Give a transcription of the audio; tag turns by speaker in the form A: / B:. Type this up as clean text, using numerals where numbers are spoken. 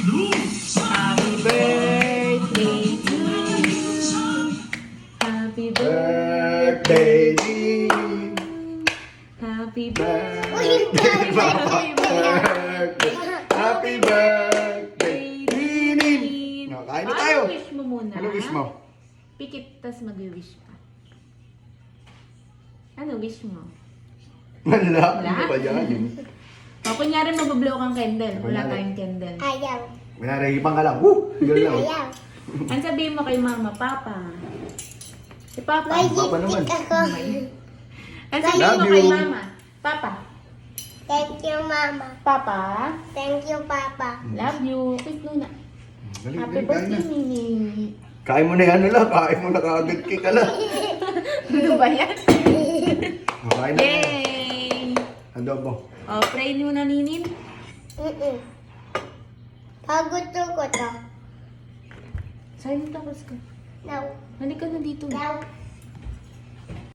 A: Happy birthday to you. Happy
B: Birthday, Nini.
A: Happy birthday.
B: Happy birthday, Nini. No, kain na tayo.
A: Ano wish mo muna?
B: Ano wish mo?
A: Pikit, tas mag-wish ka. Ano wish mo?
B: Wala.
A: Wala?
B: Ano ba yan?
A: O, kunyari mabablow kang candle. Wala
B: Kunyari.
A: tayong candle.
C: Ayaw.
B: Minarahipang ka lang. Woo! Ganun lang.
C: Ayaw.
A: Ano sabihin mo kay mama, papa? Si papa.
C: May
B: Papa naman.
C: lipstick ako.
A: Ano sabihin mo
B: Love
A: kay
B: you.
A: mama? Papa.
C: Thank you, Mama.
A: Papa.
C: Thank you, Papa.
A: Love you. Kiss muna.
B: Dali,
A: Happy
B: dali, kain na.
A: birthday, Nini.
B: Kain mo na yan, ala. Kain mo na kaagad ka lang.
A: Ano ba yan?
B: Kain na.
A: Yay!
B: Adobo.
A: O, pray muna, Ninin.
C: Pagod ko to.
A: Silent ako ka.
C: No.
A: Halika na dito.
C: No.